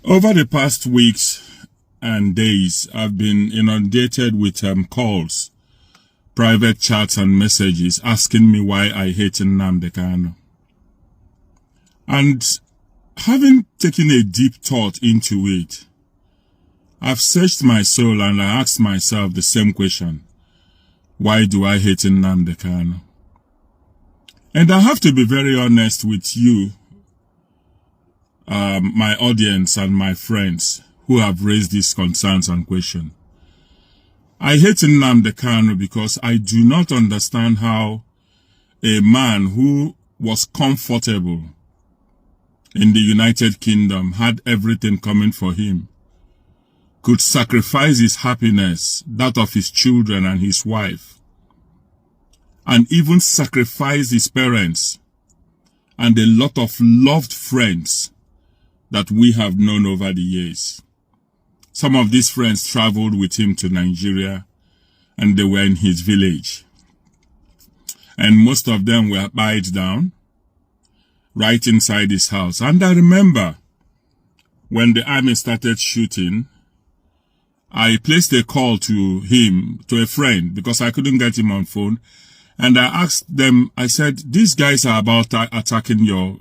Over the past weeks and days, I've been inundated with calls, private chats and messages asking me why I hate Nnamdi Kanu. And having taken a deep thought into it, I've searched my soul and I asked myself the same question. Why do I hate Nnamdi Kanu? And I have to be very honest with you, my audience and my friends who have raised these concerns and questions. I hate Nnamdi Kanu because I do not understand how a man who was comfortable in the United Kingdom, had everything coming for him, could sacrifice his happiness, that of his children and his wife, and even sacrifice his parents and a lot of loved friends that we have known over the years. Some of these friends traveled with him to Nigeria and they were in his village. And most of them were tied down right inside his house. And I remember when the army started shooting, I placed a call to him, to a friend, because I couldn't get him on phone. And I asked them, I said, these guys are about attacking your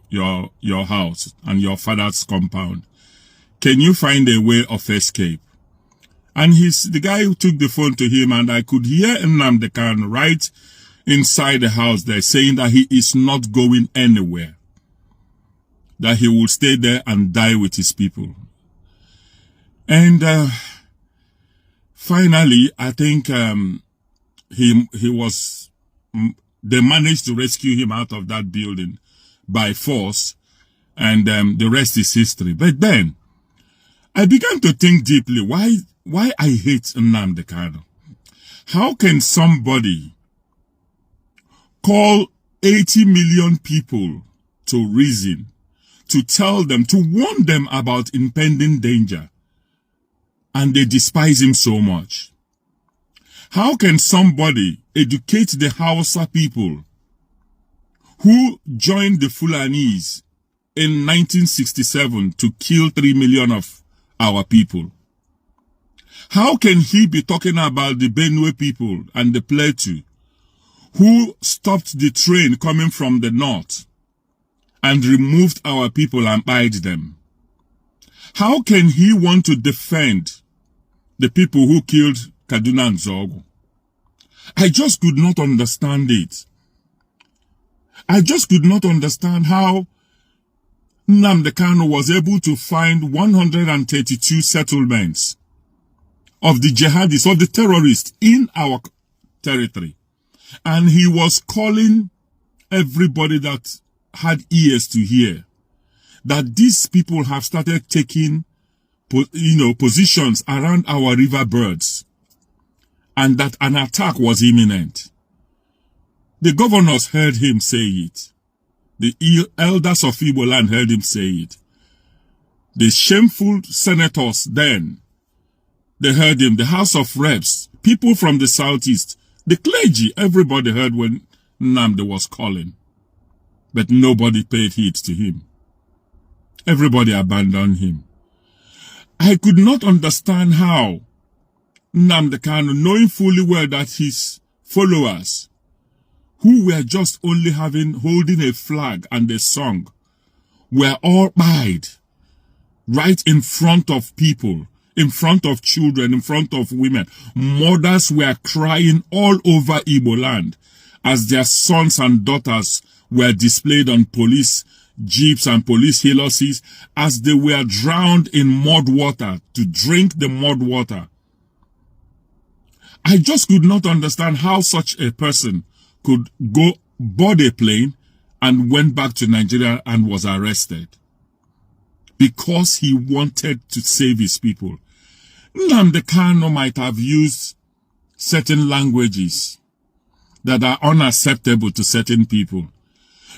house and your father's compound. Can you find a way of escape? And the guy who took the phone to him, and I could hear Nnamdi Kanu right inside the house there saying that he is not going anywhere, that he will stay there and die with his people. And finally, I think they managed to rescue him out of that building by force, and the rest is history. But then I began to think deeply, why I hate Nnamdi Kanu. How can somebody call 80 million people to reason, to tell them, to warn them about impending danger, and they despise him so much? How can somebody educate the Hausa people who joined the Fulanis in 1967 to kill 3 million of our people? How can he be talking about the Benue people and the Plateau who stopped the train coming from the north and removed our people and buried them? How can he want to defend the people who killed Kaduna and Zogo? I just could not understand it. I just could not understand how Nnamdi Kanu was able to find 132 settlements of the jihadists, of the terrorists in our territory. And he was calling everybody that had ears to hear that these people have started taking positions around our riverbirds, and that an attack was imminent. The governors heard him say it. The elders of Igbo land heard him say it. The shameful senators then, they heard him. The House of Reps, people from the southeast, the clergy, everybody heard when Nnamdi was calling. But nobody paid heed to him. Everybody abandoned him. I could not understand how Nnamdi Kanu, knowing fully well that his followers, who were just only holding a flag and a song, were all buried right in front of people, in front of children, in front of women. Mothers were crying all over Igbo land as their sons and daughters were displayed on police jeeps and police helicopters as they were drowned in mud water to drink the mud water. I just could not understand how such a person could go board a plane and went back to Nigeria and was arrested because he wanted to save his people. Nnamdi Kanu might have used certain languages that are unacceptable to certain people.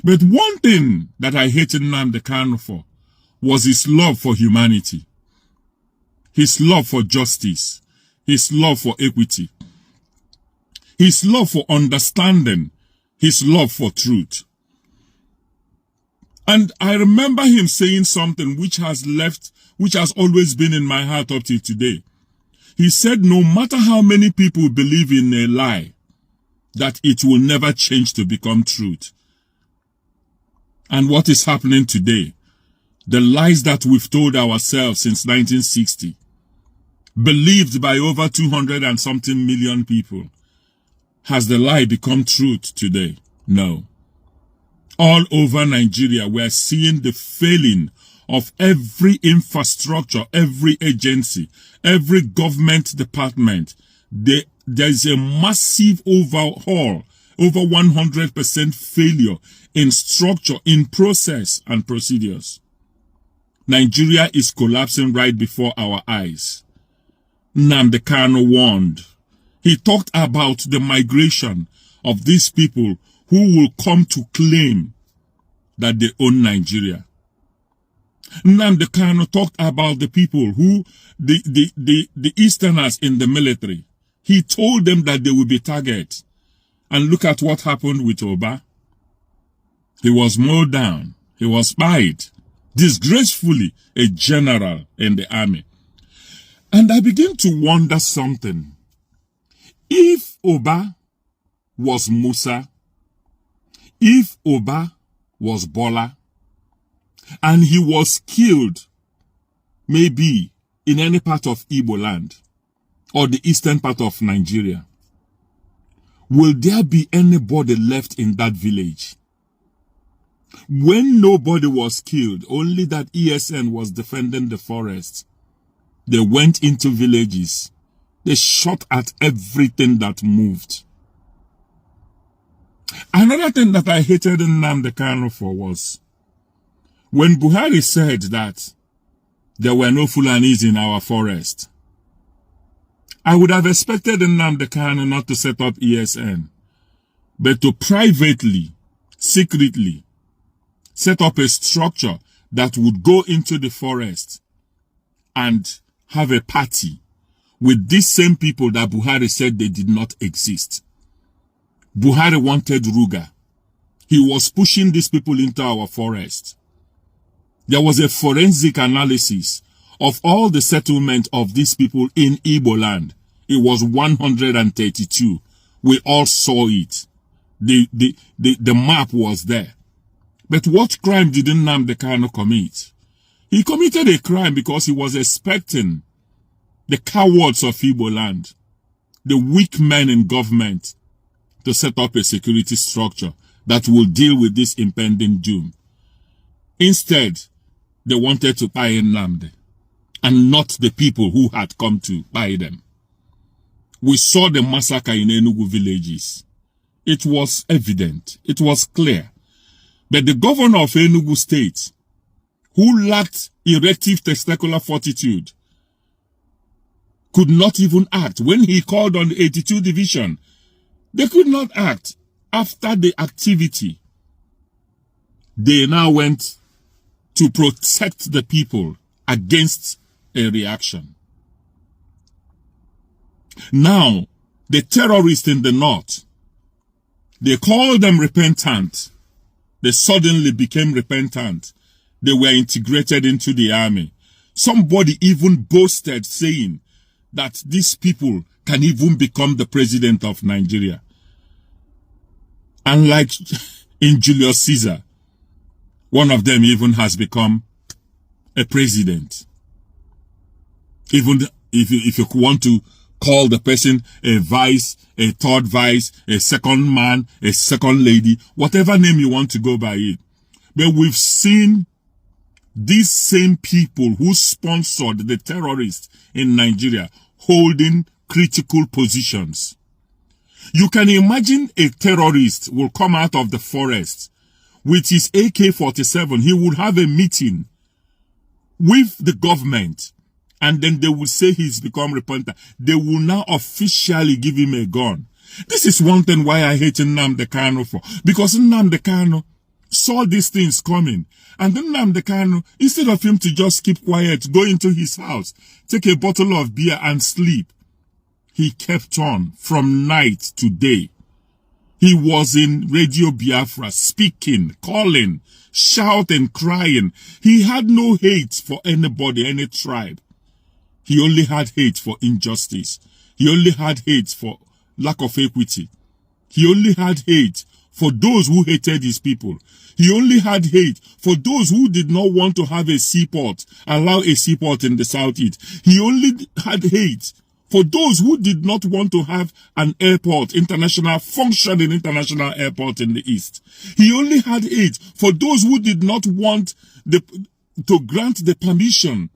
But one thing that I hated Nnamdi Kanu for was his love for humanity, his love for justice, his love for equity, his love for understanding, his love for truth. And I remember him saying something which has left which has always been in my heart up till today. He said, no matter how many people believe in a lie, that it will never change to become truth. And what is happening today? The lies that we've told ourselves since 1960, believed by over 200 and something million people, has the lie become truth today? No. All over Nigeria, we're seeing the failing of every infrastructure, every agency, every government department. There's a massive overhaul, over 100% failure in structure, in process and procedures. Nigeria is collapsing right before our eyes. Nnamdi Kanu warned. He talked about the migration of these people who will come to claim that they own Nigeria. Nnamdi Kanu talked about the people who, the Easterners in the military. He told them that they will be targets. And look at what happened with Oba. He was mowed down. He was spied. Disgracefully, a general in the army. And I begin to wonder something. If Oba was Musa, if Oba was Bola, and he was killed, maybe in any part of Igbo land, or the eastern part of Nigeria, will there be anybody left in that village? When nobody was killed, only that ESN was defending the forest, they went into villages. They shot at everything that moved. Another thing that I hated Nnamdi Kanu for was when Buhari said that there were no Fulanis in our forest. I would have expected Nnamdi Kanu not to set up ESN, but to privately, secretly, set up a structure that would go into the forest and have a party with these same people that Buhari said they did not exist. Buhari wanted Ruga. He was pushing these people into our forest. There was a forensic analysis of all the settlement of these people in Igbo land. It was 132. We all saw it. The map was there. But what crime did Nnamdi Kanu commit? He committed a crime because he was expecting the cowards of Igbo land, the weak men in government, to set up a security structure that will deal with this impending doom. Instead, they wanted to buy Nnamdi, and not the people who had come to buy them. We saw the massacre in Enugu villages. It was evident. It was clear. But the governor of Enugu State, who lacked erective testicular fortitude, could not even act. When he called on the 82 division, they could not act. After the activity, they now went to protect the people against a reaction. Now, the terrorists in the north, they called them repentant. They suddenly became repentant. They were integrated into the army. Somebody even boasted saying that these people can even become the president of Nigeria. Unlike in Julius Caesar, one of them even has become a president. Even if you want to call the person a vice, a third vice, a second man, a second lady, whatever name you want to go by it. But we've seen these same people who sponsored the terrorists in Nigeria holding critical positions. You can imagine a terrorist will come out of the forest with his AK-47. He would have a meeting with the government, and then they will say he's become repentant. They will now officially give him a gun. This is one thing why I hate Nnamdi Kanu for. Because Nnamdi Kanu saw these things coming. And then Nnamdi Kanu, instead of him to just keep quiet, go into his house, take a bottle of beer and sleep, he kept on from night to day. He was in Radio Biafra, speaking, calling, shouting, crying. He had no hate for anybody, any tribe. He only had hate for injustice. He only had hate for lack of equity. He only had hate for those who hated his people. He only had hate for those who did not want to have a seaport, allow a seaport in the southeast. He only had hate for those who did not want to have an airport, functioning international airport in the east. He only had hate for those who did not want to grant the permission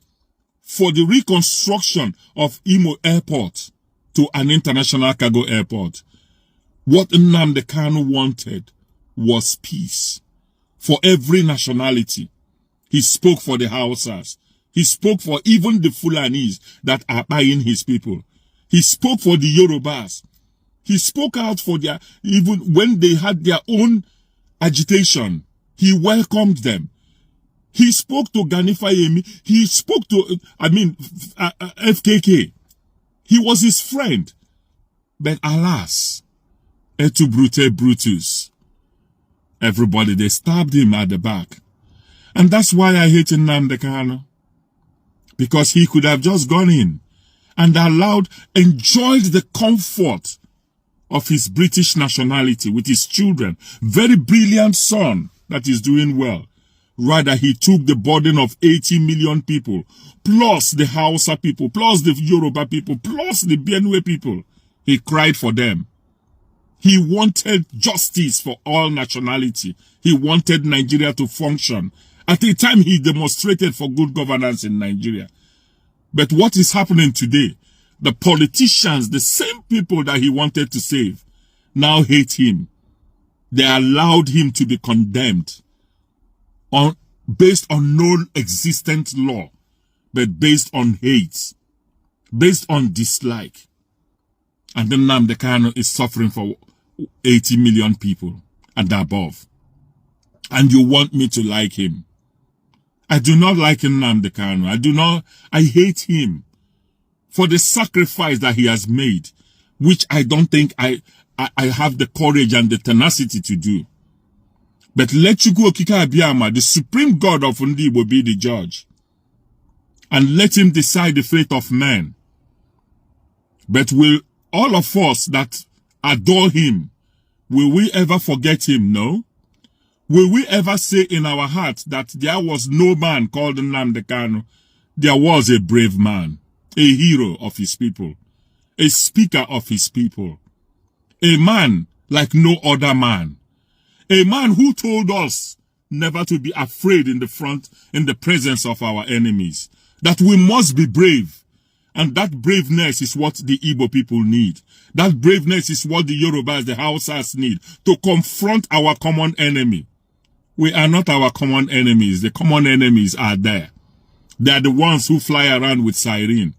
for the reconstruction of Imo Airport to an international cargo airport. What Nnamdi Kanu wanted was peace for every nationality. He spoke for the Hausas. He spoke for even the Fulanis that are buying his people. He spoke for the Yorubas. He spoke out for even when they had their own agitation, he welcomed them. He spoke to Gani Fayemi. He spoke to, FKK. He was his friend. But alas, et tu brute brutus. Everybody, they stabbed him at the back. And that's why I hate Nnamdi Kanu. Because he could have just gone in and enjoyed the comfort of his British nationality with his children. Very brilliant son that is doing well. Rather, he took the burden of 80 million people, plus the Hausa people, plus the Yoruba people, plus the Benue people. He cried for them. He wanted justice for all nationality. He wanted Nigeria to function. At a time, he demonstrated for good governance in Nigeria. But what is happening today? The politicians, the same people that he wanted to save, now hate him. They allowed him to be condemned based on no existent law, but based on hate, based on dislike. And then Nnamdi Kanu is suffering for 80 million people and above. And you want me to like him? I do not like Nnamdi Kanu. I hate him for the sacrifice that he has made, which I don't think I have the courage and the tenacity to do. But let Chukwu Okike Abiyama, the supreme God of Igbo, be the judge. And let him decide the fate of man. But will all of us that adore him, will we ever forget him? No. Will we ever say in our heart that there was no man called Nnamdi Kanu? There was a brave man, a hero of his people, a speaker of his people, a man like no other man, a man who told us never to be afraid in the presence of our enemies, that we must be brave. And that braveness is what the Igbo people need. That braveness is what the Yorubas, the Hausas need to confront our common enemy. We are not our common enemies. The common enemies are there. They are the ones who fly around with siren.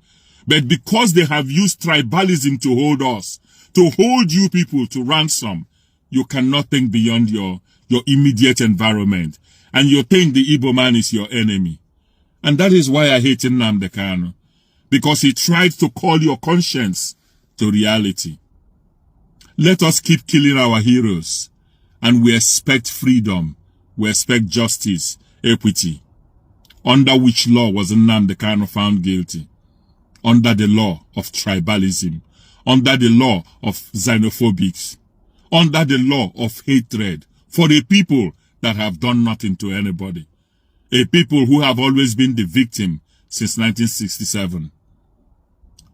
But because they have used tribalism to hold us, to hold you people to ransom, you cannot think beyond your immediate environment. And you think the Igbo man is your enemy. And that is why I hate Nnamdi Kanu. Because he tried to call your conscience to reality. Let us keep killing our heroes. And we expect freedom. We expect justice, equity. Under which law was Nnamdi Kanu found guilty? Under the law of tribalism. Under the law of xenophobics. Under the law of hatred for the people that have done nothing to anybody. A people who have always been the victim since 1967.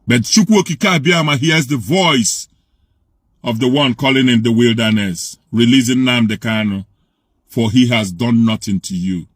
But Chukwu Okike Abiyama hears the voice of the one calling in the wilderness, releasing Nnamdi Kanu, for he has done nothing to you.